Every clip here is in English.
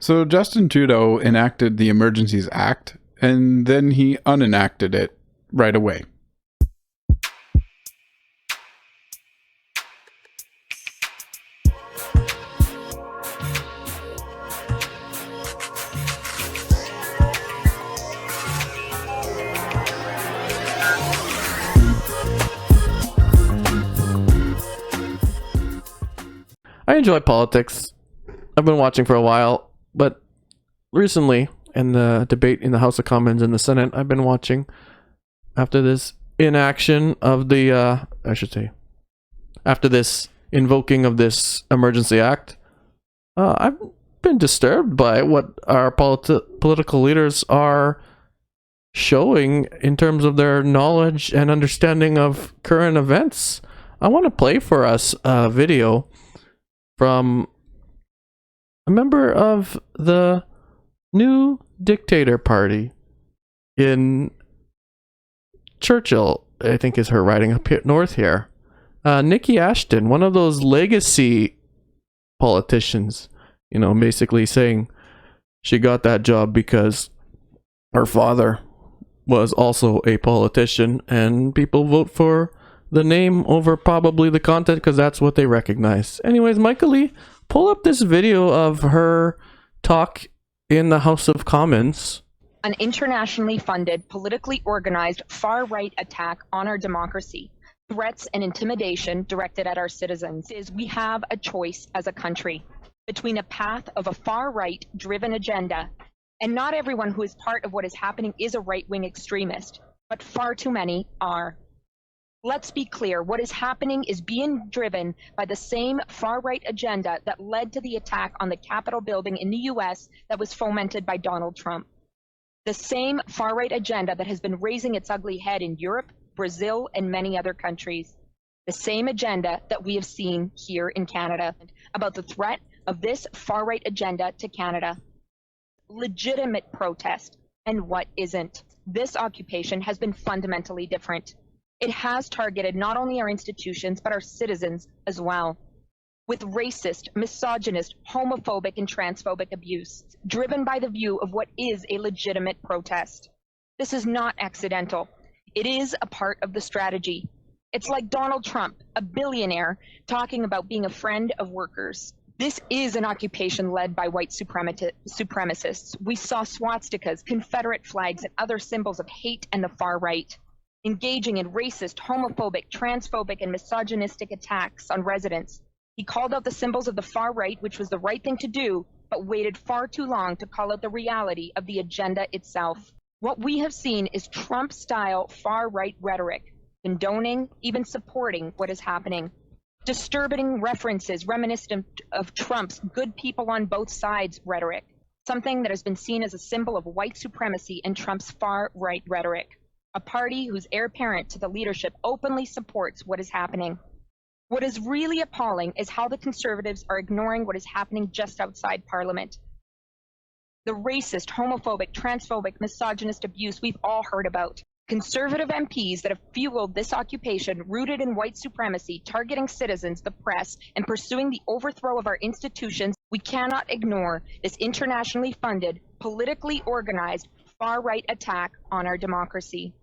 So Justin Trudeau enacted the Emergencies Act, and then he unenacted it right away. I enjoy politics. I've been watching for a while, but recently, in the debate in the House of Commons and the Senate, I've been watching after this inaction of the, after this invoking of this Emergency Act. I've been disturbed by what our political leaders are showing in terms of their knowledge and understanding of current events. I want to play for us a video from a member of the New Dictator Party in Churchill, I think is her riding up here, north here. Niki Ashton, one of those legacy politicians, you know, basically saying she got that job because her father was also a politician and people vote for the name over probably the content because that's what they recognize. Anyways, Michael Lee, pull up this video of her talk in the House of Commons. An internationally funded, politically organized, far-right attack on our democracy, threats and intimidation directed at our citizens, is we have a choice as a country between a path of a far-right driven agenda, and not everyone who is part of what is happening is a right-wing extremist, but far too many are. Let's be clear, what is happening is being driven by the same far-right agenda that led to the attack on the Capitol building in the US that was fomented by Donald Trump. The same far-right agenda that has been raising its ugly head in Europe, Brazil, and many other countries. The same agenda that we have seen here in Canada about the threat of this far-right agenda to Canada. Legitimate protest and what isn't. This occupation has been fundamentally different. It has targeted not only our institutions, but our citizens as well, with racist, misogynist, homophobic, and transphobic abuse, driven by the view of what is a legitimate protest. This is not accidental. It is a part of the strategy. It's like Donald Trump, a billionaire, talking about being a friend of workers. This is an occupation led by white supremacists. We saw swastikas, Confederate flags, and other symbols of hate and the far right, engaging in racist, homophobic, transphobic, and misogynistic attacks on residents. He called out the symbols of the far right, which was the right thing to do, but waited far too long to call out the reality of the agenda itself. What we have seen is Trump-style far-right rhetoric, condoning, even supporting what is happening. Disturbing references reminiscent of Trump's good people on both sides rhetoric, something that has been seen as a symbol of white supremacy in Trump's far-right rhetoric. A party whose heir apparent to the leadership openly supports what is happening. What is really appalling is how the Conservatives are ignoring what is happening just outside Parliament. The racist, homophobic, transphobic, misogynist abuse we've all heard about. Conservative MPs that have fueled this occupation rooted in white supremacy, targeting citizens, the press, and pursuing the overthrow of our institutions. We cannot ignore this internationally funded, politically organized, far-right attack on our democracy.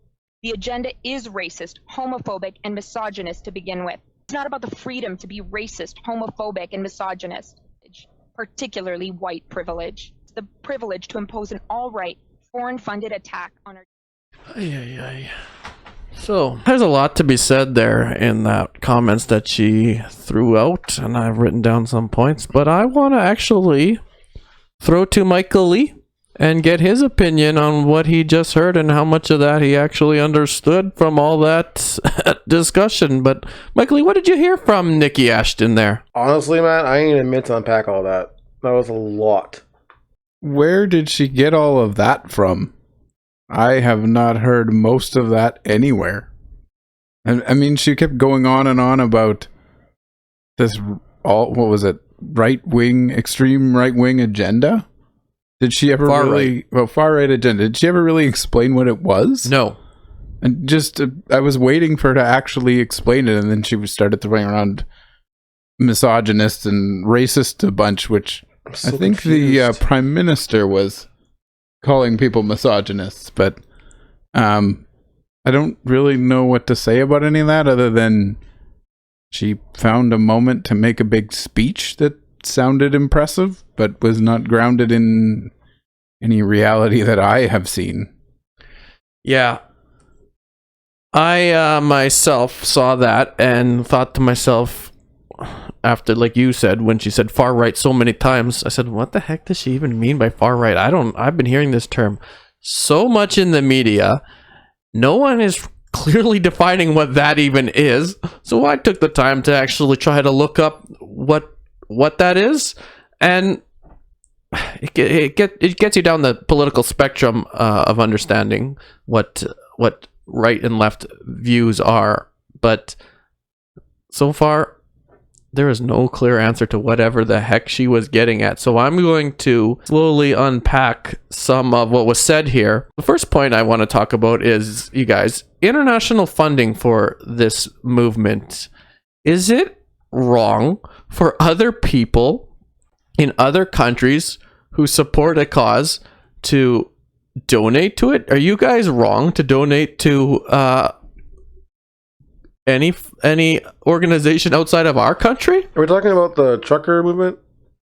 The agenda is racist, homophobic, and misogynist to begin with. It's not about the freedom to be racist, homophobic, and misogynist, particularly white privilege. It's the privilege to impose an all-right, foreign-funded attack on our... So, there's a lot to be said there in that comments that she threw out, and I've written down some points, but I want to actually throw to Michael Lee and get his opinion on what he just heard and how much of that he actually understood from all that discussion. But Michael Lee, what did you hear from Niki Ashton there? Honestly, man, I ain't even meant to unpack all that. That was a lot. Where did she get all of that from? I have not heard most of that anywhere. And I mean, she kept going on and on about this what was it? Right-wing, extreme right-wing agenda? Did she ever far-right agenda. Did she ever really explain what it was? No. And just, I was waiting for her to actually explain it, and then she started throwing around misogynist and racist a bunch, which I'm so I think the confused. prime minister was calling people misogynists, but I don't really know what to say about any of that other than she found a moment to make a big speech that sounded impressive, but was not grounded in any reality that I have seen. Yeah. I myself saw that and thought to myself, after, like you said, when she said far right so many times, I said, what the heck does she even mean by far right? I've been hearing this term so much in the media. No one is clearly defining what that even is. So I took the time to actually try to look up what that is, and it gets you down the political spectrum of understanding what right and left views are. But so far, there is no clear answer to whatever the heck she was getting at. So I'm going to slowly unpack some of what was said here. The first point I want to talk about is, you guys, international funding for this movement. Is it wrong for other people in other countries who support a cause to donate to it? Are you guys wrong to donate to any organization outside of our country? Are we talking about the trucker movement?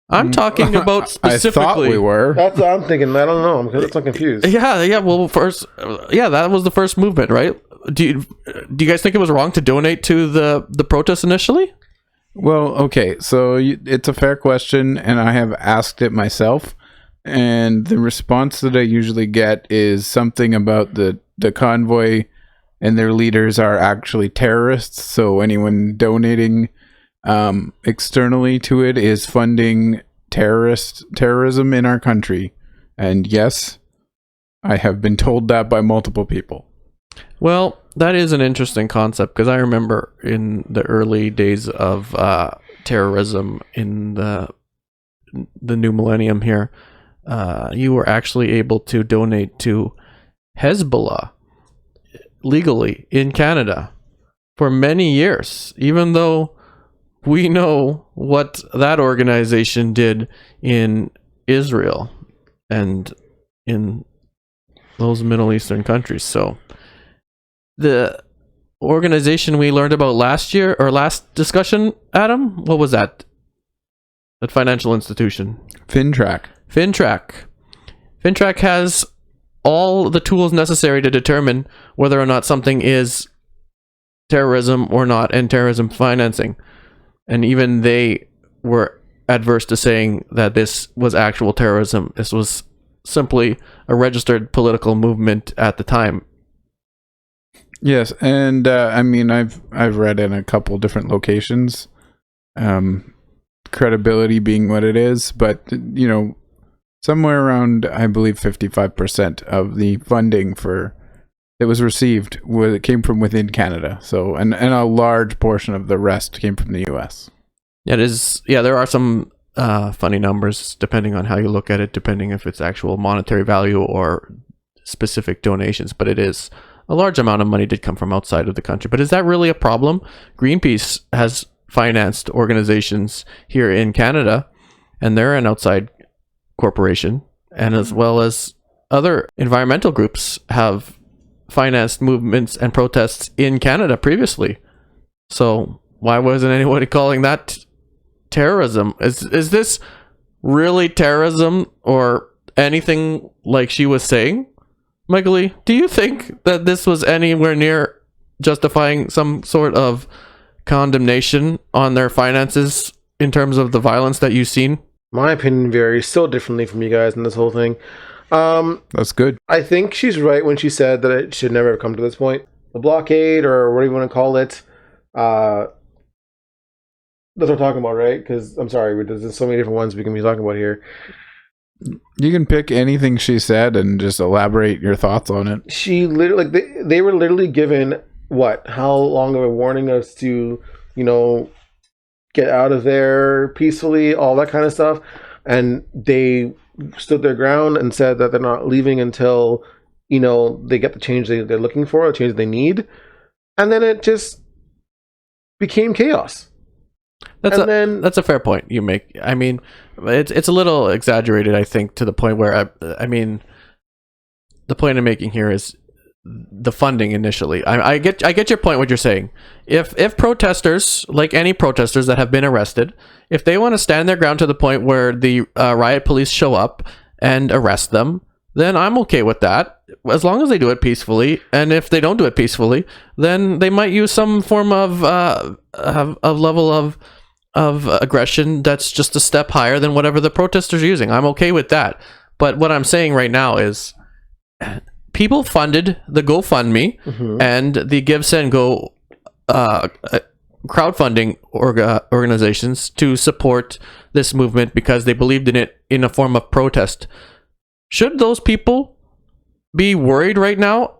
I'm talking about specifically. I thought we were. That's what I'm thinking. I don't know. I'm so confused. Yeah. Well, first, that was the first movement, right? Do you guys think it was wrong to donate to the protest initially? Well, okay, so it's a fair question, and I have asked it myself, and the response that I usually get is something about the convoy and their leaders are actually terrorists, so anyone donating externally to it is funding terrorism in our country. And yes, I have been told that by multiple people. Well, that is an interesting concept, because I remember in the early days of terrorism in the new millennium here, you were actually able to donate to Hezbollah legally in Canada for many years, even though we know what that organization did in Israel and in those Middle Eastern countries. So the organization we learned about last discussion, Adam, what was that? That financial institution? FinTrack. FinTrack has all the tools necessary to determine whether or not something is terrorism or not, and terrorism financing. And even they were adverse to saying that this was actual terrorism. This was simply a registered political movement at the time. Yes, and I mean, I've read in a couple different locations, credibility being what it is, but you know, somewhere around, I believe, 55% of the funding that was received came from within Canada. So, and a large portion of the rest came from the U.S. It is, yeah. There are some funny numbers depending on how you look at it, depending if it's actual monetary value or specific donations. But it is a large amount of money did come from outside of the country. But is that really a problem? Greenpeace has financed organizations here in Canada, and they're an outside corporation, and as well as other environmental groups have financed movements and protests in Canada previously. So why wasn't anybody calling that terrorism? Is this really terrorism or anything like she was saying? Michael Lee, do you think that this was anywhere near justifying some sort of condemnation on their finances in terms of the violence that you've seen? My opinion varies so differently from you guys in this whole thing. That's good. I think she's right when she said that it should never have come to this point. The blockade, or what do you want to call it, that's what I'm talking about, right? Because, I'm sorry, there's so many different ones we can be talking about here. You can pick anything she said and just elaborate your thoughts on it. She literally, like, they were literally given, how long of a warning us to, get out of there peacefully, all that kind of stuff. And they stood their ground and said that they're not leaving until, they get the change they're looking for, the change they need. And then it just became chaos. That's a fair point you make. I mean, it's a little exaggerated, I think, to the point where I mean, the point I'm making here is the funding initially. I get your point. What you're saying. If protesters, like any protesters that have been arrested, if they want to stand their ground to the point where the riot police show up and arrest them, then I'm okay with that, as long as they do it peacefully. And if they don't do it peacefully, then they might use some form of level of aggression that's just a step higher than whatever the protesters are using. I'm okay with that. But what I'm saying right now is, people funded the GoFundMe and the Give Send Go crowdfunding organizations to support this movement because they believed in it in a form of protest. Should those people be worried right now,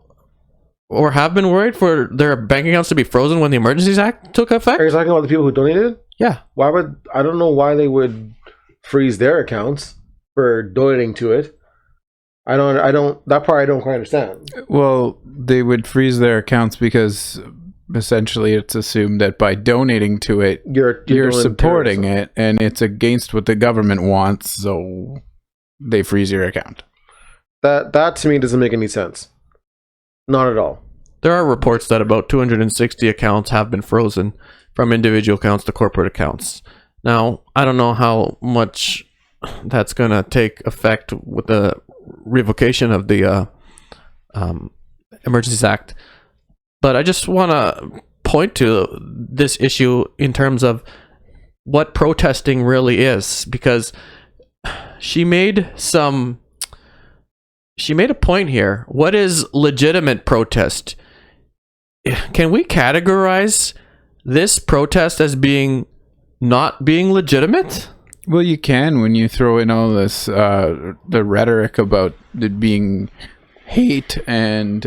or have been worried for their bank accounts to be frozen when the Emergencies Act took effect? Are you talking about the people who donated? Yeah. I don't know why they would freeze their accounts for donating to it. That part I don't quite understand. Well, they would freeze their accounts because essentially it's assumed that by donating to it, you're supporting it, and it's against what the government wants, so they freeze your account. That to me doesn't make any sense. Not at all. There are reports that about 260 accounts have been frozen, from individual accounts to corporate accounts. Now, I don't know how much that's going to take effect with the revocation of the Emergencies Act, but I just want to point to this issue in terms of what protesting really is, because she made a point here. What is legitimate protest? Can we categorize this protest as not being legitimate? Well, you can when you throw in all this the rhetoric about it being hate and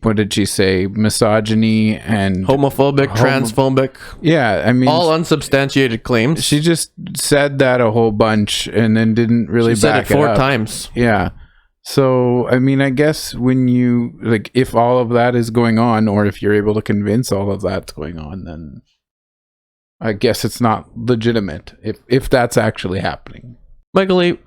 what did she say? Misogyny and homophobic, transphobic. Yeah, I mean, all unsubstantiated claims. She just said that a whole bunch and then didn't really back it up. She said it 4 times. Yeah. So, I mean, I guess when you, like, if all of that is going on, or if you're able to convince all of that's going on, then I guess it's not legitimate if that's actually happening. Michael Lee,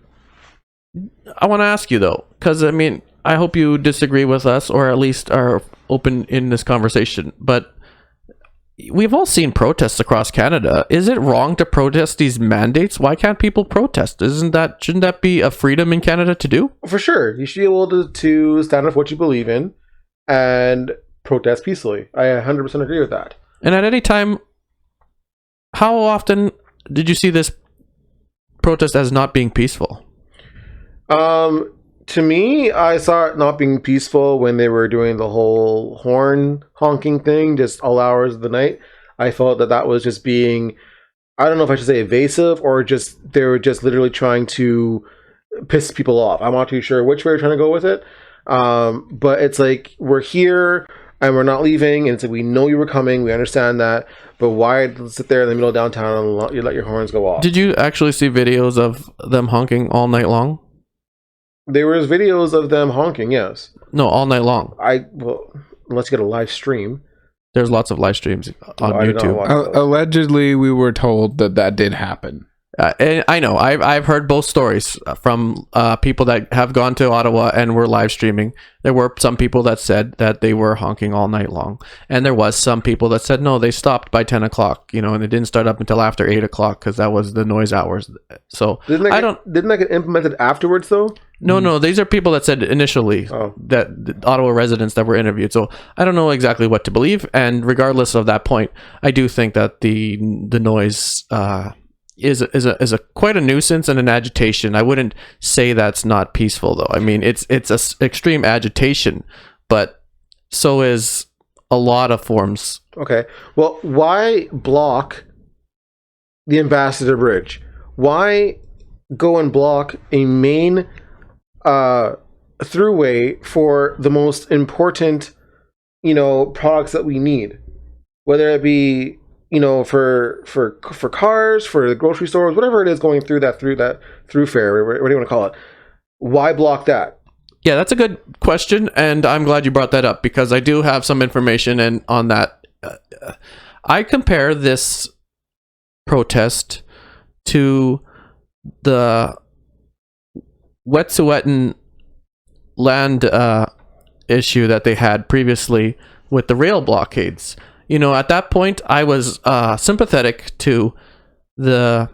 I want to ask you, though, because, I mean, I hope you disagree with us, or at least are open in this conversation, but we've all seen protests across Canada. Is it wrong to protest these mandates? Why can't people protest? Shouldn't that be a freedom in Canada to do? For sure. You should be able to stand up for what you believe in and protest peacefully. I 100% agree with that. And at any time, how often did you see this protest as not being peaceful? To me, I saw it not being peaceful when they were doing the whole horn honking thing, just all hours of the night. I felt that was just being, I don't know if I should say evasive, or just they were just literally trying to piss people off. I'm not too sure which way they're trying to go with it. But it's like, we're here and we're not leaving, and it's like, we know you were coming, we understand that, but why sit there in the middle of downtown and you let your horns go off? Did you actually see videos of them honking all night long? There was videos of them honking, yes. No, all night long. Well, unless you get a live stream. There's lots of live streams on YouTube. Allegedly, we were told that did happen. And I know I've heard both stories from people that have gone to Ottawa and were live streaming. There were some people that said that they were honking all night long, and there was some people that said no, they stopped by 10 o'clock, and it didn't start up until after 8 o'clock because that was the noise hours. So didn't that get implemented afterwards though? No, these are people that said initially that the Ottawa residents that were interviewed. So I don't know exactly what to believe, and regardless of that point, I do think that the noise is a quite a nuisance and an agitation. I wouldn't say that's not peaceful though. I mean, it's a extreme agitation, but so is a lot of forms. Okay. Well, why block the Ambassador Bridge? Why go and block a main throughway for the most important, products that we need, whether it be for cars, for the grocery stores, whatever it is going through that thoroughfare, what do you want to call it? Why block that? Yeah, that's a good question, and I'm glad you brought that up because I do have some information on that. I compare this protest to the Wet'suwet'en land issue that they had previously with the rail blockades. You know, at that point, I was sympathetic to the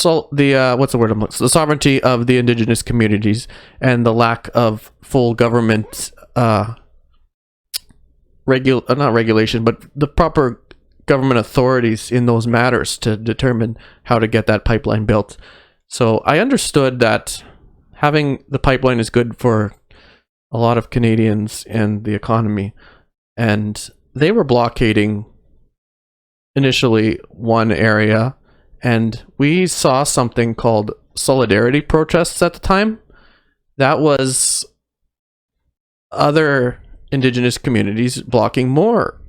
what's the word? The sovereignty of the indigenous communities and the lack of full government not regulation, but the proper government authorities in those matters to determine how to get that pipeline built. So I understood that having the pipeline is good for a lot of Canadians and the economy, and they were blockading initially one area, and we saw something called solidarity protests at the time. That was other indigenous communities blocking more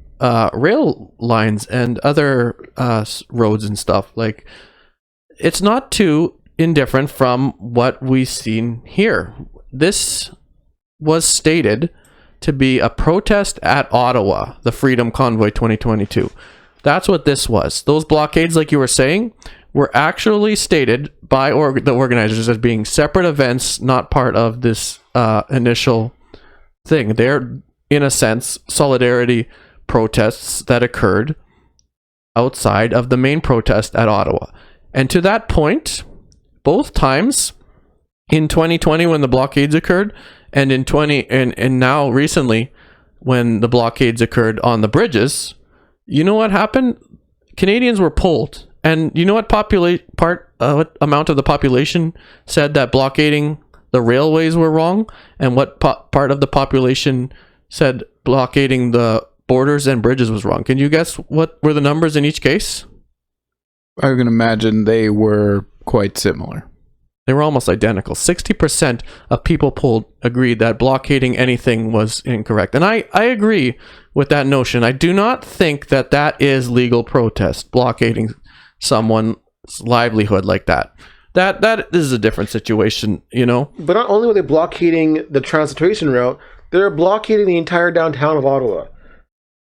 rail lines and other roads and stuff. Like, it's not too indifferent from what we've seen here. This was stated to be a protest at Ottawa, the Freedom Convoy 2022. That's what this was. Those blockades, like you were saying, were actually stated by the organizers as being separate events, not part of this initial thing. They're, in a sense, solidarity protests that occurred outside of the main protest at Ottawa. And to that point, both times, in 2020 when the blockades occurred, and in and now recently when the blockades occurred on the bridges, you know what happened? Canadians were polled, and you know what what amount of the population said that blockading the railways were wrong, and what part of the population said blockading the borders and bridges was wrong? Can you guess what were the numbers in each case? I can imagine they were quite similar. They were almost identical. 60% of people polled agreed that blockading anything was incorrect. And I agree with that notion. I do not think that that is legal protest, blockading someone's livelihood like that. That is a different situation, you know? But not only were they blockading the transportation route, they're blockading the entire downtown of Ottawa.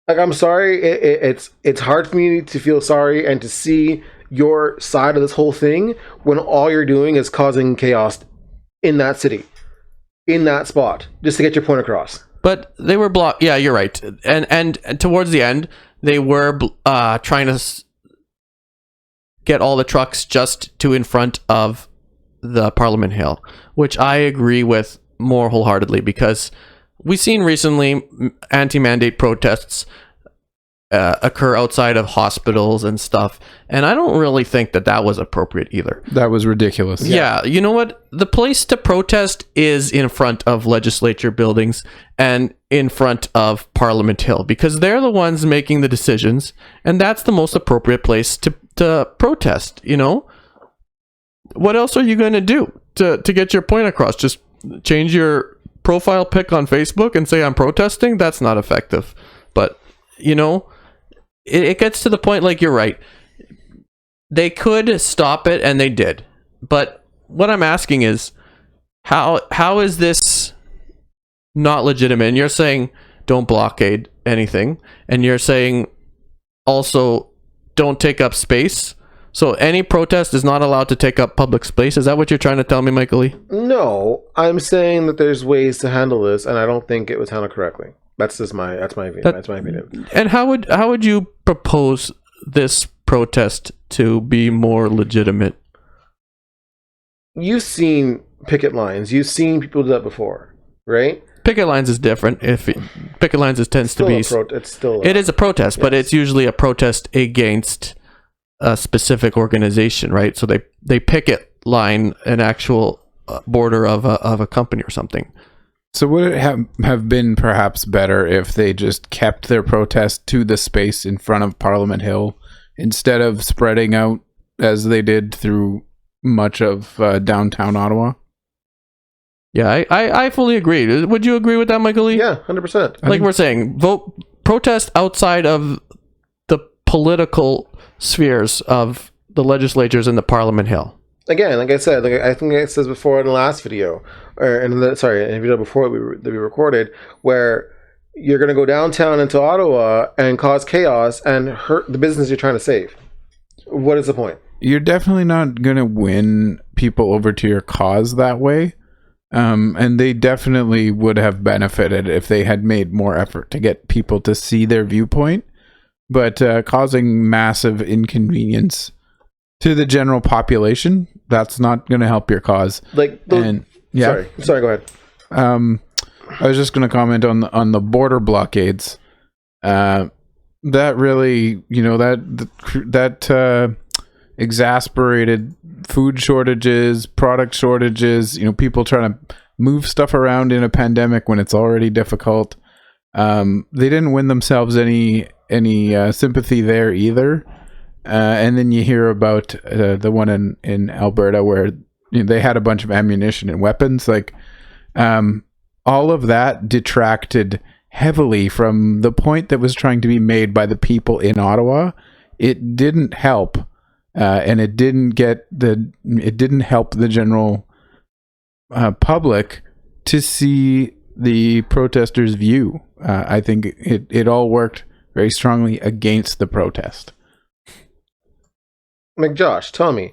Like, I'm sorry, it's hard for me to feel sorry and to see your side of this whole thing when all you're doing is causing chaos in that city, in that spot, just to get your point across. But they were blocked. Yeah, you're right. And towards the end, they were trying to get all the trucks just to in front of the Parliament Hill, which I agree with more wholeheartedly, because we've seen recently anti-mandate protests occur outside of hospitals and stuff, and I don't really think that that was appropriate either. That was ridiculous. Yeah, you know what? The place to protest is in front of legislature buildings and in front of Parliament Hill, because they're the ones making the decisions, and that's the most appropriate place to protest, you know? What else are you going to do to get your point across? Just change your profile pic on Facebook and say I'm protesting? That's not effective. But, you know, it gets to the point, like, you're right. They could stop it, and they did. But what I'm asking is, how is this not legitimate? And you're saying don't blockade anything, and you're saying also don't take up space. So any protest is not allowed to take up public space. Is that what you're trying to tell me, Michael Lee? No, I'm saying that there's ways to handle this, and I don't think it was handled correctly. That's my view. That's my opinion. And how would you propose this protest to be more legitimate? You've seen picket lines. You've seen people do that before, right? Picket lines is different. Picket lines tends to be it is a protest, yes. But it's usually a protest against a specific organization, right? So they picket line an actual border of a company or something. So would it have been perhaps better if they just kept their protest to the space in front of Parliament Hill instead of spreading out as they did through much of downtown Ottawa? Yeah, I fully agree. Would you agree with that, Michael Lee? Yeah, 100%. Like we're saying, protest outside of the political spheres of the legislatures and the Parliament Hill. Again, like I said, like I think I said before in the last video, or in a video before that we recorded, where you're going to go downtown into Ottawa and cause chaos and hurt the business you're trying to save. What is the point? You're definitely not going to win people over to your cause that way. And they definitely would have benefited if they had made more effort to get people to see their viewpoint. But causing massive inconvenience to the general population, that's not going to help your cause. Like, those, and yeah, sorry, go ahead. I was just going to comment on the border blockades. That really, that exasperated food shortages, product shortages. People trying to move stuff around in a pandemic when it's already difficult. They didn't win themselves any sympathy there either. And then you hear about the one in Alberta where they had a bunch of ammunition and weapons. Like, all of that detracted heavily from the point that was trying to be made by the people in Ottawa. It didn't help, and it didn't help the general public to see the protesters' view. I think it all worked very strongly against the protest. Like, Josh, tell me,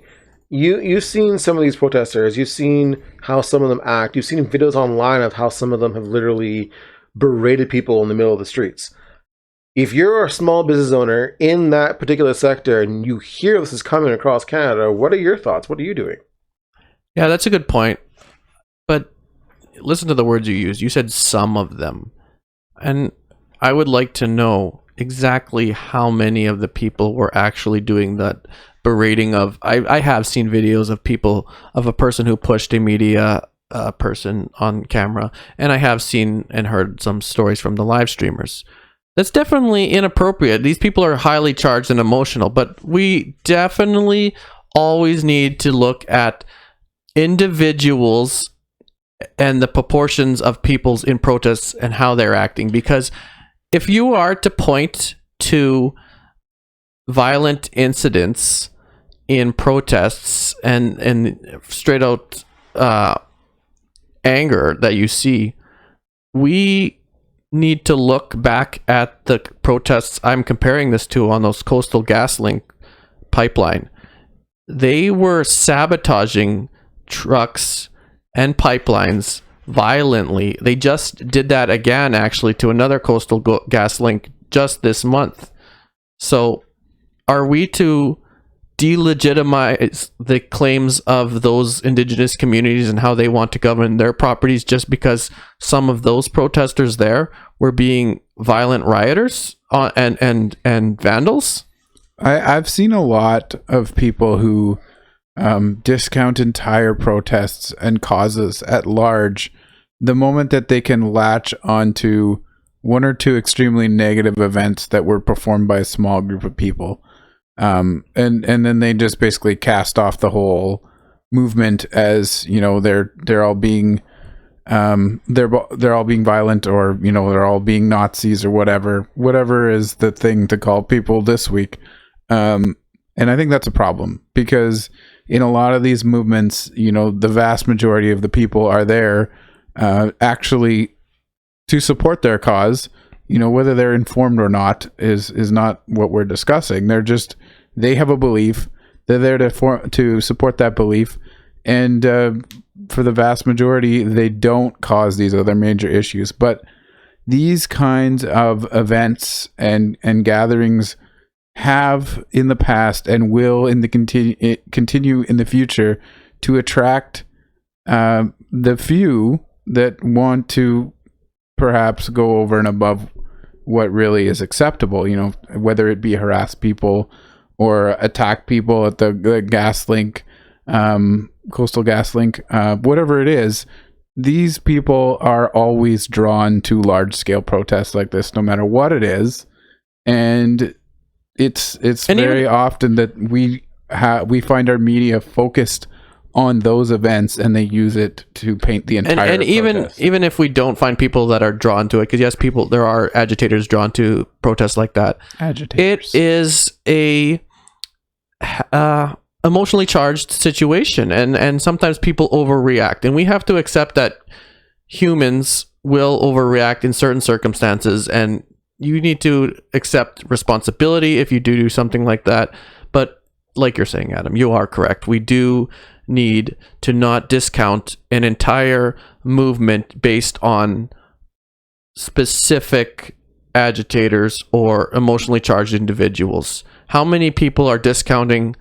you've seen some of these protesters, you've seen how some of them act, you've seen videos online of how some of them have literally berated people in the middle of the streets. If you're a small business owner in that particular sector and you hear this is coming across Canada, what are your thoughts? What are you doing? Yeah, that's a good point. But listen to the words you used. You said some of them. And I would like to know exactly how many of the people were actually doing that berating of. I have seen videos of a person who pushed a media person on camera, and I have seen and heard some stories from the live streamers. That's definitely inappropriate. These people are highly charged and emotional, but we definitely always need to look at individuals and the proportions of people's in protests and how they're acting. Because if you are to point to violent incidents in protests and straight out anger that you see, we need to look back at the protests I'm comparing this to on those Coastal GasLink pipeline. They were sabotaging trucks and pipelines violently. They just did that again, actually, to another Coastal GasLink just this month. So are we to delegitimize the claims of those Indigenous communities and how they want to govern their properties just because some of those protesters there were being violent rioters and vandals? I've seen a lot of people who discount entire protests and causes at large the moment that they can latch onto one or two extremely negative events that were performed by a small group of people. And then they just basically cast off the whole movement as, they're all being they're all being violent, or they're all being Nazis, or whatever is the thing to call people this week. And I think that's a problem, because in a lot of these movements, the vast majority of the people are there actually to support their cause. Whether they're informed or not is not what we're discussing. They have a belief. They're there to support that belief. And for the vast majority, they don't cause these other major issues. But these kinds of events and gatherings have in the past and will continue in the future to attract the few that want to perhaps go over and above what really is acceptable, whether it be harass people or attack people at the GasLink, Coastal GasLink, whatever it is. These people are always drawn to large scale protests like this, no matter what it is. And it's very often that we find our media focused on those events, and they use it to paint the entire and even if we don't find people that are drawn to it, because yes, there are agitators drawn to protests like that. It is a emotionally charged situation, and sometimes people overreact, and we have to accept that humans will overreact in certain circumstances, and you need to accept responsibility if you do something like that. But like you're saying, Adam, you are correct. We do need to not discount an entire movement based on specific agitators or emotionally charged individuals. How many people are discounting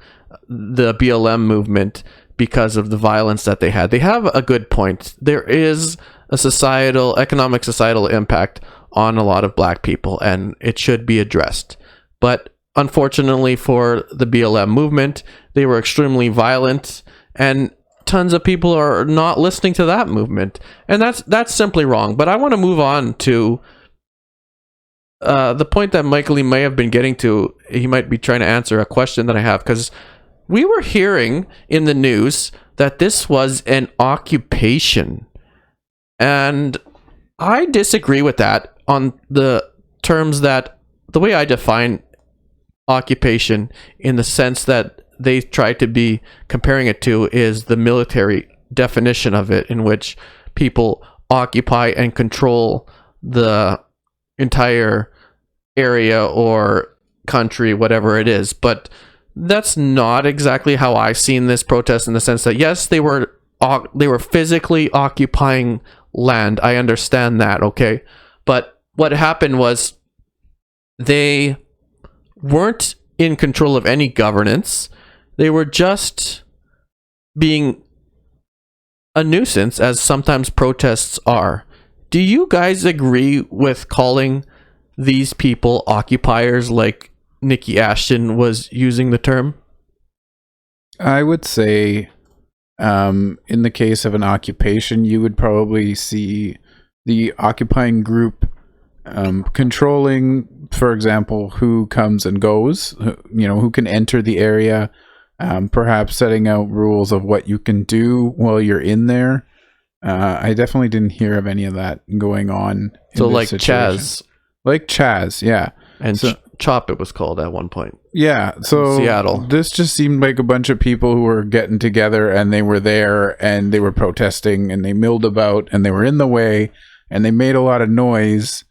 the BLM movement because of the violence that they had? They have a good point. There is a economic societal impact on a lot of black people, and it should be addressed. But unfortunately for the BLM movement, they were extremely violent, and tons of people are not listening to that movement, and that's simply wrong. But I want to move on to the point that Michael Lee may have been getting to. He might be trying to answer a question that I have, because we were hearing in the news that this was an occupation, and I disagree with that on the terms that the way I define occupation, in the sense that they try to be comparing it to, is the military definition of it, in which people occupy and control the entire area or country, whatever it is. But that's not exactly how I've seen this protest, in the sense that yes, they were physically occupying land. I understand that, okay? But what happened was they weren't in control of any governance. They were just being a nuisance, as sometimes protests are. Do you guys agree with calling these people occupiers, like Niki Ashton was using the term? I would say, in the case of an occupation, you would probably see the occupying group controlling, for example, who comes and goes, who can enter the area, perhaps setting out rules of what you can do while you're in there. I definitely didn't hear of any of that going on. So like Chaz. Like Chaz, yeah. And Chop, it was called at one point. Yeah, so Seattle. This just seemed like a bunch of people who were getting together, and they were there, and they were protesting, and they milled about, and they were in the way, and they made a lot of noise,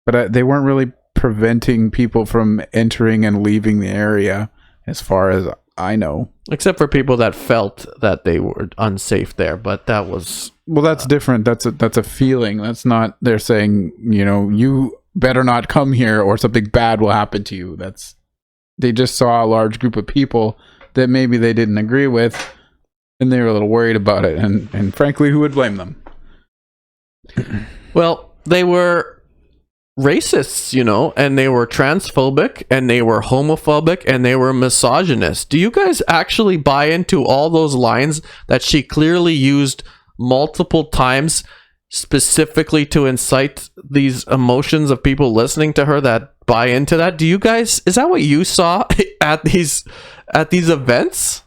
but they weren't really preventing people from entering and leaving the area, as far as I know. Except for people that felt that they were unsafe there, but that was... Well, that's different. That's a feeling. That's not, they're saying, you better not come here or something bad will happen to you. They just saw a large group of people that maybe they didn't agree with, and they were a little worried about it. And frankly, who would blame them? Well, they were racists, and they were transphobic, and they were homophobic, and they were misogynist. Do you guys actually buy into all those lines that she clearly used multiple times, specifically to incite these emotions of people listening to her that buy into that? Do you guys, is that what you saw at these events?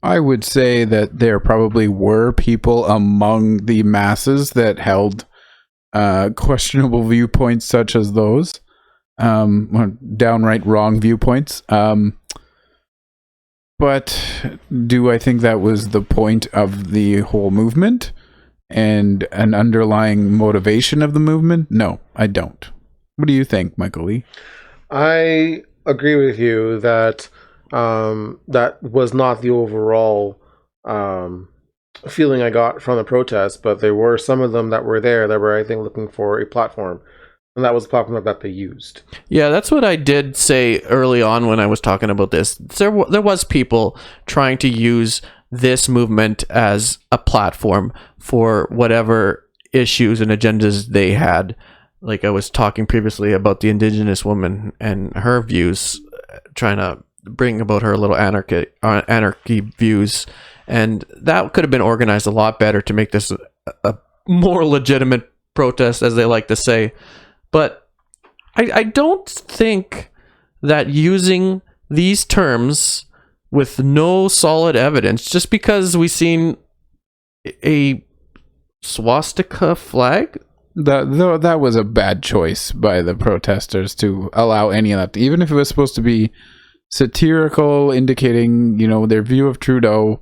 I would say that there probably were people among the masses that held questionable viewpoints such as those, downright wrong viewpoints. But do I think that was the point of the whole movement and an underlying motivation of the movement? No, I don't. What do you think, Michael Lee? I agree with you that that was not the overall feeling I got from the protest, but there were some of them that were there that were, I think, looking for a platform, and that was the platform that they used. Yeah, that's what I did say early on when I was talking about this. There was people trying to use this movement as a platform for whatever issues and agendas they had. Like I was talking previously about the Indigenous woman and her views, trying to bring about her little anarchy views, and that could have been organized a lot better to make this a more legitimate protest, as they like to say. But I don't think that using these terms with no solid evidence, just because we've seen a swastika flag, that was a bad choice by the protesters to allow any of that, even if it was supposed to be satirical, indicating their view of Trudeau.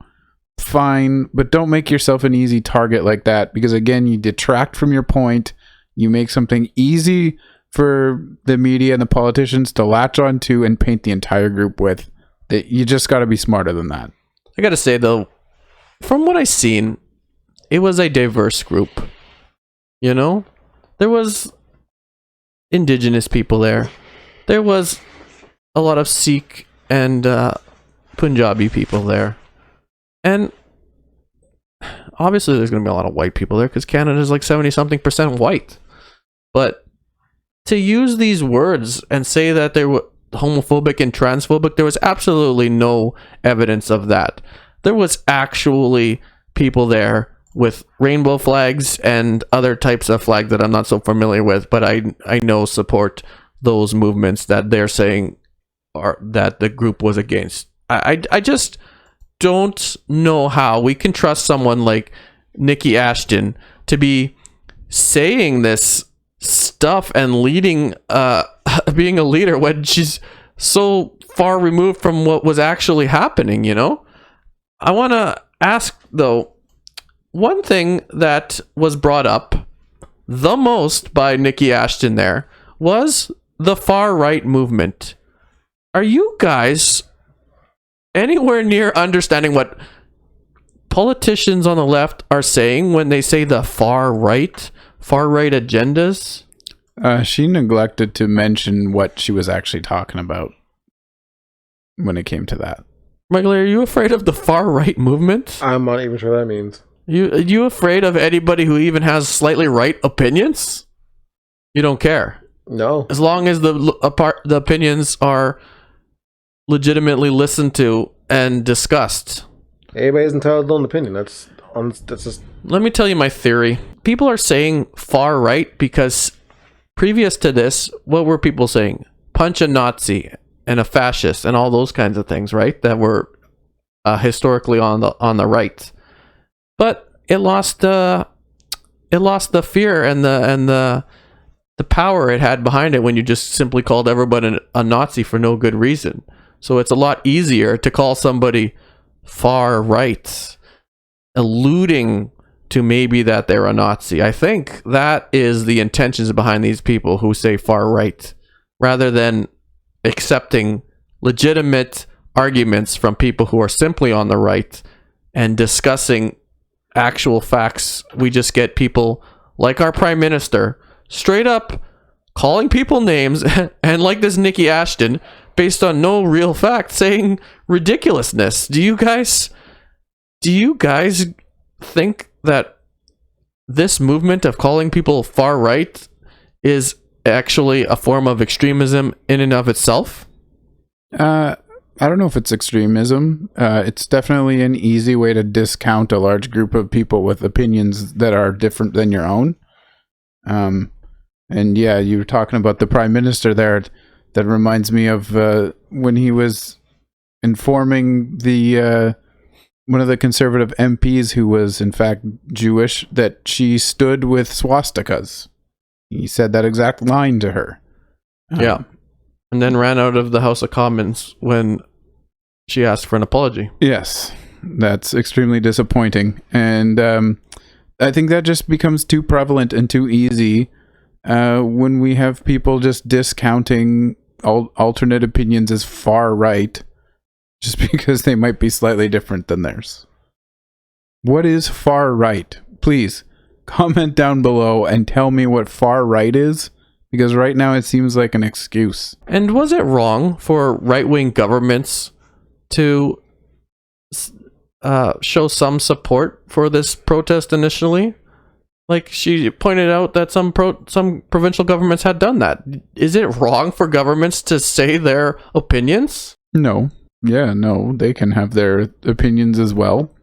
fine, but don't make yourself an easy target like that, because again, you detract from your point. You make something easy for the media and the politicians to latch onto and paint the entire group with. You just got to be smarter than that. I gotta say though, from what I've seen, it was a diverse group. You know, there was indigenous people there. There was a lot of Sikh and Punjabi people there. And obviously there's going to be a lot of white people there because Canada is like 70-something% white. But to use these words and say that they were homophobic and transphobic, there was absolutely no evidence of that. There was actually people there with rainbow flags and other types of flags that I'm not so familiar with, but I know support those movements that they're saying are that the group was against. I just don't know how we can trust someone like Niki Ashton to be saying this stuff and leading being a leader when she's so far removed from what was actually happening, you know? I want to ask though, one thing that was brought up the most by Niki Ashton there was the far right movement. Are you guys anywhere near understanding what politicians on the left are saying when they say the far right agendas? She neglected to mention what she was actually talking about when it came to that. Michael, are you afraid of the far right movement? I'm not even sure what that means. Are you afraid of anybody who even has slightly right opinions? You don't care. No. As long as the opinions are legitimately listened to and discussed. Everybody's entitled to an opinion. That's just... Let me tell you my theory. People are saying far right because previous to this, what were people saying? Punch a Nazi and a fascist and all those kinds of things, right? That were historically on the right. But it lost the fear and the power it had behind it when you just simply called everybody a Nazi for no good reason. So it's a lot easier to call somebody far right, alluding to maybe that they're a Nazi. I think that is the intentions behind these people who say far right, rather than accepting legitimate arguments from people who are simply on the right and discussing actual facts. We just get people like our Prime Minister straight up calling people names and like this Niki Ashton based on no real fact saying ridiculousness. Do you guys think that this movement of calling people far right is actually a form of extremism in and of itself? I don't know if it's extremism. It's definitely an easy way to discount a large group of people with opinions that are different than your own. And yeah, you were talking about the Prime Minister there. That reminds me of when he was informing the one of the conservative MPs who was in fact Jewish that she stood with swastikas. He said that exact line to her. Yeah. And then ran out of the House of Commons when she asked for an apology. Yes, that's extremely disappointing. And I think that just becomes too prevalent and too easy when we have people just discounting alternate opinions as far right just because they might be slightly different than theirs. What is far right? Please comment down below and tell me what far right is, because right now it seems like an excuse. And was it wrong for right-wing governments to show some support for this protest initially? Like she pointed out that some provincial governments had done that. Is it wrong for governments to say their opinions? No. Yeah, no. They can have their opinions as well.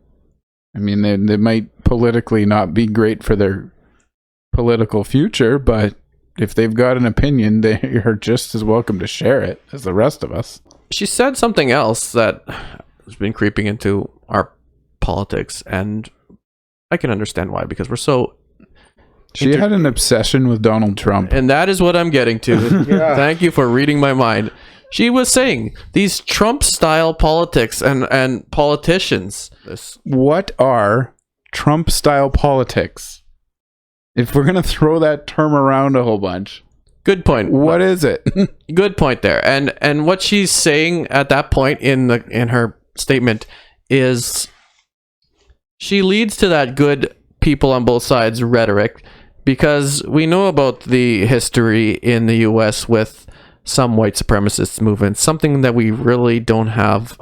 I mean, they might politically not be great for their political future, but if they've got an opinion, they are just as welcome to share it as the rest of us. She said something else that has been creeping into our politics, and I can understand why, because we're so... She had an obsession with Donald Trump. And that is what I'm getting to. Yeah. Thank you for reading my mind. She was saying these Trump-style politics and politicians. What are Trump-style politics? If we're going to throw that term around a whole bunch. Good point. What is it? Good point there. And what she's saying at that point in her statement is she leads to that good people on both sides rhetoric, because we know about the history in the US with some white supremacist movements, something that we really don't have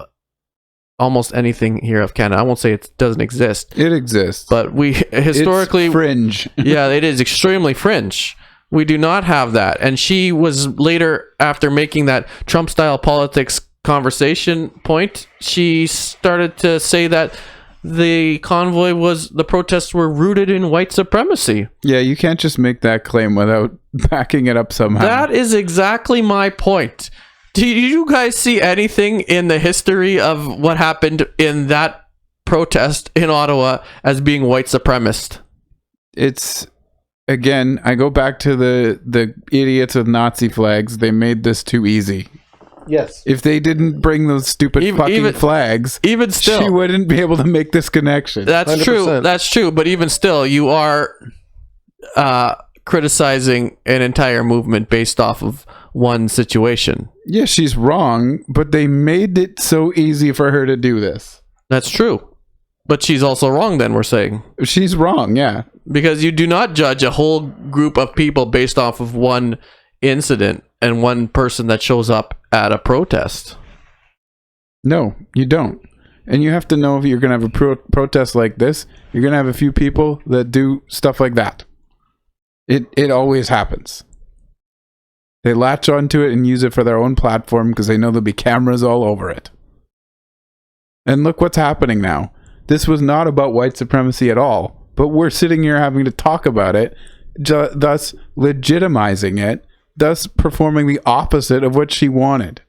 almost anything here of Canada. I won't say it doesn't exist. It exists. But we historically... It's fringe. Yeah, it is extremely fringe. We do not have that. And she was later, after making that Trump-style politics conversation point, she started to say that the protests were rooted in white supremacy. Yeah, you can't just make that claim without backing it up somehow. That is exactly my point. Do you guys see anything in the history of what happened in that protest in Ottawa as being white supremacist? It's, again, I go back to the idiots with Nazi flags. They made this too easy. Yes. If they didn't bring those stupid fucking flags, even still, she wouldn't be able to make this connection. That's 100%. true. That's true. But even still, you are criticizing an entire movement based off of one situation. Yeah, she's wrong, but they made it so easy for her to do this. That's true. But she's also wrong, then, we're saying. She's wrong, yeah. Because you do not judge a whole group of people based off of one incident and one person that shows up at a protest. No, you don't. And you have to know, if you're going to have a protest like this, you're going to have a few people that do stuff like that. It always happens. They latch onto it and use it for their own platform because they know there'll be cameras all over it. And look what's happening now. This was not about white supremacy at all, but we're sitting here having to talk about it, thus legitimizing it, thus performing the opposite of what she wanted.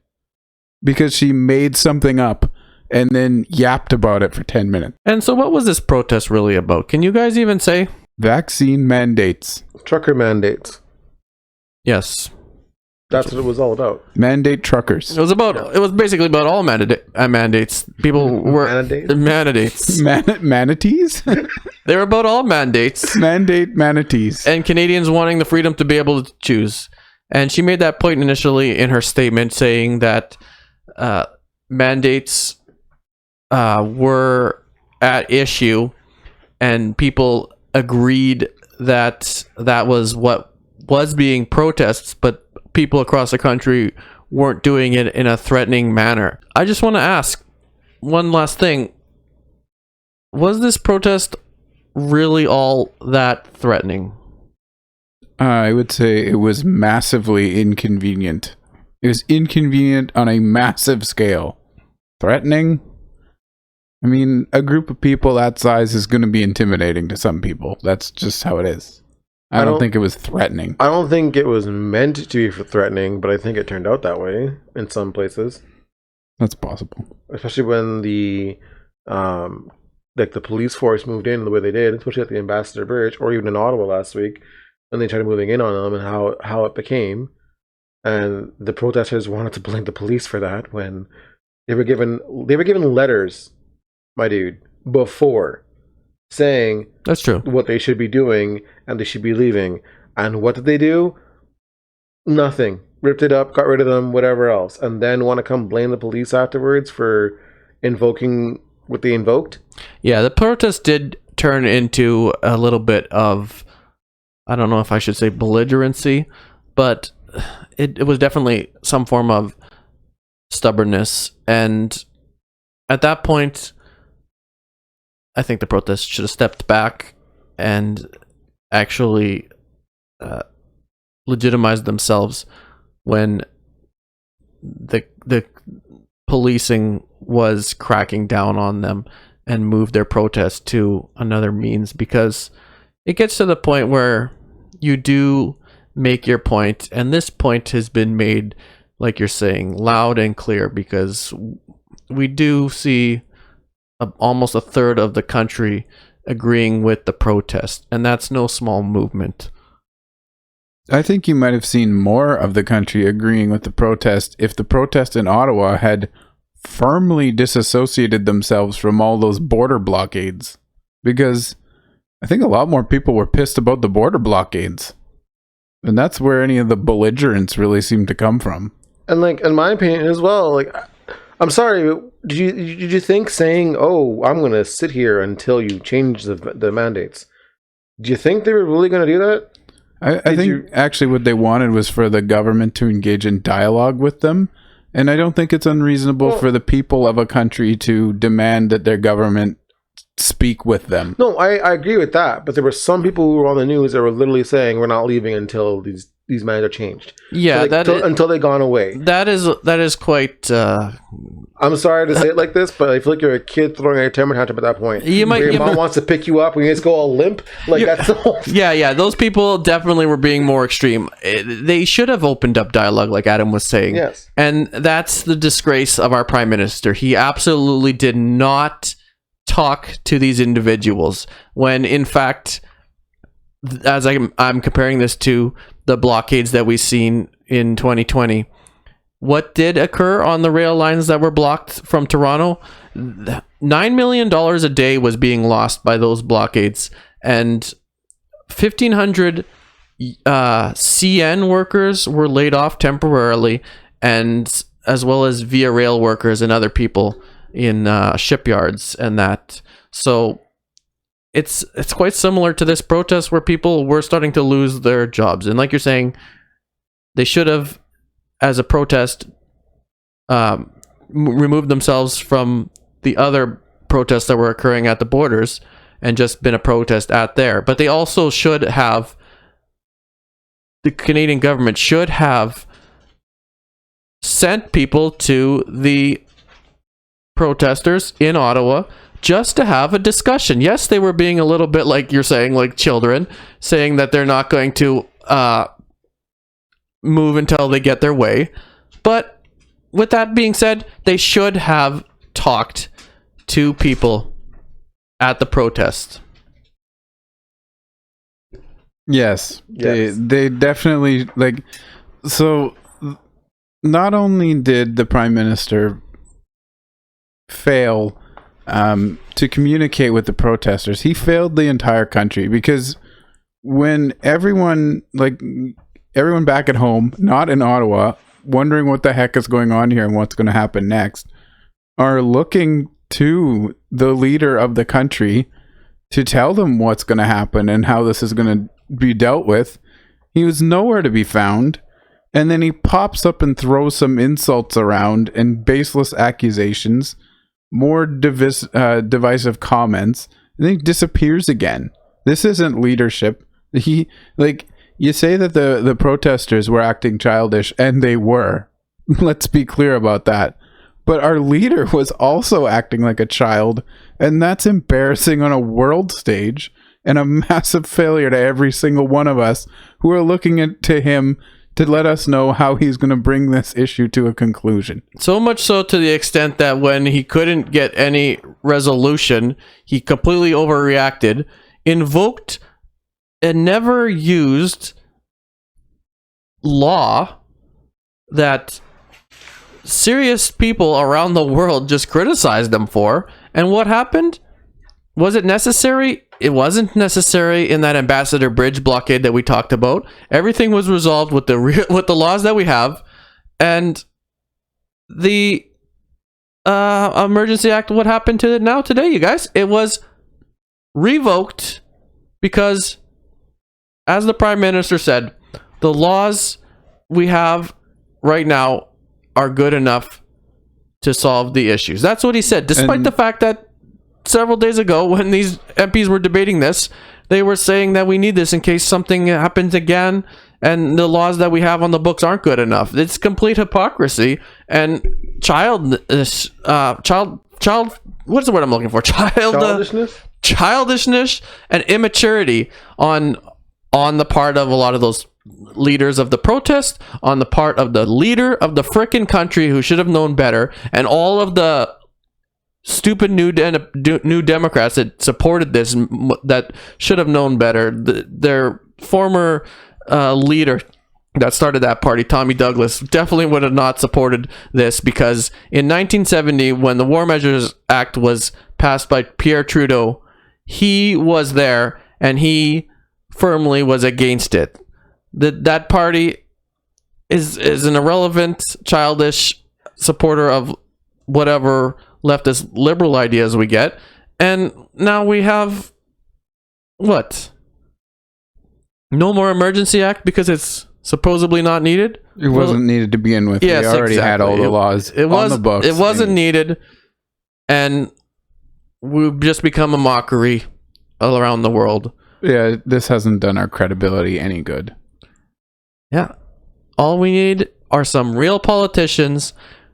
Because she made something up and then yapped about it for 10 minutes. And so what was this protest really about? Can you guys even say? Vaccine mandates. Trucker mandates. Yes. That's what it was all about. Mandate truckers. It was basically about all mandates. People were mandates. Manatees? They were about all mandates. Mandate manatees. And Canadians wanting the freedom to be able to choose. And she made that point initially in her statement, saying that mandates were at issue, and people agreed that that was what was being protests, but people across the country weren't doing it in a threatening manner. I just want to ask one last thing. Was this protest really all that threatening? I would say it was massively inconvenient. It was inconvenient on a massive scale. Threatening? I mean, a group of people that size is going to be intimidating to some people. That's just how it is. I don't think it was threatening. I don't think it was meant to be threatening, but I think it turned out that way in some places. That's possible. Especially when the police force moved in the way they did, especially at the Ambassador Bridge, or even in Ottawa last week, when they started moving in on them, and how it became. And the protesters wanted to blame the police for that when they were given letters, my dude, before, saying that's true, what they should be doing and they should be leaving. And what did they do? Nothing. Ripped it up, got rid of them, whatever else, and then want to come blame the police afterwards for invoking what they invoked? Yeah, the protest did turn into a little bit of, I don't know if I should say belligerency, but it was definitely some form of stubbornness. And at that point, I think the protest should have stepped back and actually legitimized themselves when the policing was cracking down on them and moved their protest to another means, because it gets to the point where you do make your point, and this point has been made, like you're saying, loud and clear, because we do see almost a third of the country agreeing with the protest, and that's no small movement. I think you might have seen more of the country agreeing with the protest if the protest in Ottawa had firmly disassociated themselves from all those border blockades. Because I think a lot more people were pissed about the border blockades. And that's where any of the belligerence really seemed to come from. And like, in my opinion as well, like, I'm sorry, but did you think saying, "Oh, I'm going to sit here until you change the mandates"? Do you think they were really going to do that? I think actually what they wanted was for the government to engage in dialogue with them. And I don't think it's unreasonable for the people of a country to demand that their government speak with them. No, I agree with that. But there were some people who were on the news that were literally saying, "We're not leaving until these mandates are changed." Yeah, so until they've gone away. That is quite. I'm sorry to say it like this, but I feel like you're a kid throwing a temper tantrum at that point. Your mom wants to pick you up and you just go all limp. Like, that's the whole thing. Yeah. Those people definitely were being more extreme. They should have opened up dialogue, like Adam was saying. Yes. And that's the disgrace of our prime minister. He absolutely did not talk to these individuals when, in fact, as I'm comparing this to the blockades that we've seen in 2020. What did occur on the rail lines that were blocked from Toronto? $9 million a day was being lost by those blockades, and 1,500 CN workers were laid off temporarily, and as well as Via Rail workers and other people in shipyards and that. So it's quite similar to this protest where people were starting to lose their jobs, and like you're saying, they should have, as a protest, removed themselves from the other protests that were occurring at the borders and just been a protest at there. But they also should have, the Canadian government should have sent people to the protesters in Ottawa just to have a discussion. Yes, they were being a little bit, like you're saying, like children, saying that they're not going to move until they get their way. But with that being said, they should have talked to people at the protest. Yes. They definitely, like, so not only did the Prime Minister fail to communicate with the protesters, he failed the entire country, because when everyone back at home, not in Ottawa, wondering what the heck is going on here and what's going to happen next, are looking to the leader of the country to tell them what's going to happen and how this is going to be dealt with, he was nowhere to be found. And then he pops up and throws some insults around and baseless accusations, more divisive comments, and then he disappears again. This isn't leadership. You say that the protesters were acting childish, and they were. Let's be clear about that. But our leader was also acting like a child, and that's embarrassing on a world stage and a massive failure to every single one of us who are looking to him to let us know how he's going to bring this issue to a conclusion. So much so to the extent that when he couldn't get any resolution, he completely overreacted, invoked a never used law that serious people around the world just criticized them for. And what happened? Was it necessary? It wasn't necessary in that Ambassador Bridge blockade that we talked about. Everything was resolved with the laws that we have, and the Emergency Act. What happened to it now today, you guys? It was revoked because, as the Prime Minister said, the laws we have right now are good enough to solve the issues. That's what he said, despite the fact that several days ago, when these MPs were debating this, they were saying that we need this in case something happens again, and the laws that we have on the books aren't good enough. It's complete hypocrisy and childishness. What's the word I'm looking for? Childishness and immaturity on the part of a lot of those leaders of the protest, on the part of the leader of the frickin' country who should have known better, and all of the stupid new Democrats that supported this that should have known better. Their former leader that started that party, Tommy Douglas, definitely would have not supported this, because in 1970, when the War Measures Act was passed by Pierre Trudeau, he was there and he firmly was against it. That party is an irrelevant, childish supporter of whatever leftist liberal ideas we get. And now we have what? No more emergency act because it's supposedly not needed. It wasn't needed to begin with. Yes, we already had all the laws on the books. It wasn't needed, and we've just become a mockery all around the world. Yeah, this hasn't done our credibility any good. Yeah. All we need are some real politicians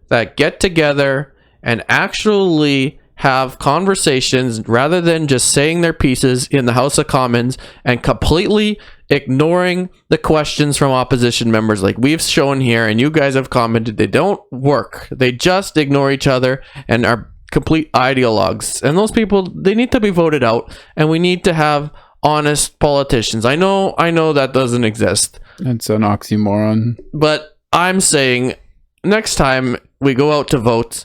that get together and actually have conversations rather than just saying their pieces in the House of Commons and completely ignoring the questions from opposition members like we've shown here, and you guys have commented. They don't work. They just ignore each other and are complete ideologues. And those people, they need to be voted out, and we need to have honest politicians. I know that doesn't exist. It's an oxymoron. But I'm saying next time we go out to vote,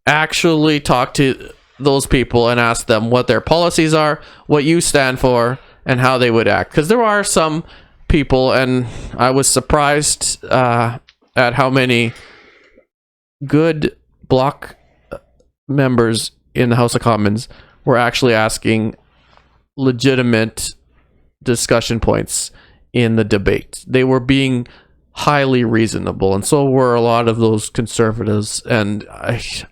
actually talk to those people and ask them what their policies are, what you stand for, and how they would act. Because there are some people, and I was surprised at how many good bloc members in the House of Commons were actually asking legitimate discussion points in the debate. They were being highly reasonable, and so were a lot of those conservatives. And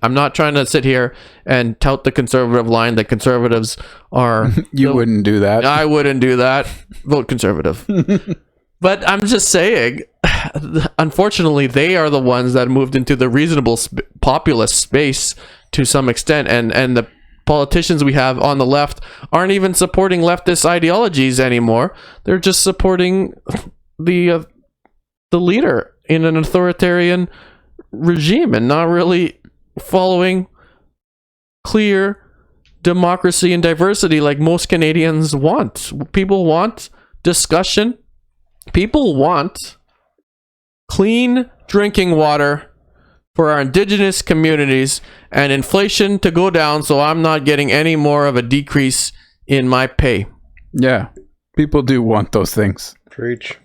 I'm not trying to sit here and tout the conservative line that conservatives are. Wouldn't do that. I wouldn't do that. Vote conservative. But I'm just saying, unfortunately, they are the ones that moved into the reasonable populist space to some extent, and the politicians we have on the left aren't even supporting leftist ideologies anymore. They're just supporting the leader in an authoritarian regime and not really following clear democracy and diversity like most Canadians want. People want discussion. People want clean drinking water for our Indigenous communities and inflation to go down so I'm not getting any more of a decrease in my pay. Yeah, people do want those things. Preach.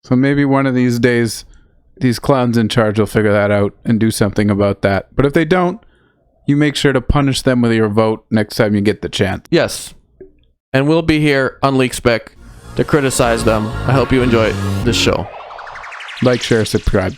So maybe one of these days, these clowns in charge will figure that out and do something about that. But if they don't, you make sure to punish them with your vote next time you get the chance. Yes. And we'll be here on Leak Spec to criticize them. I hope you enjoy this show. Like, share, subscribe.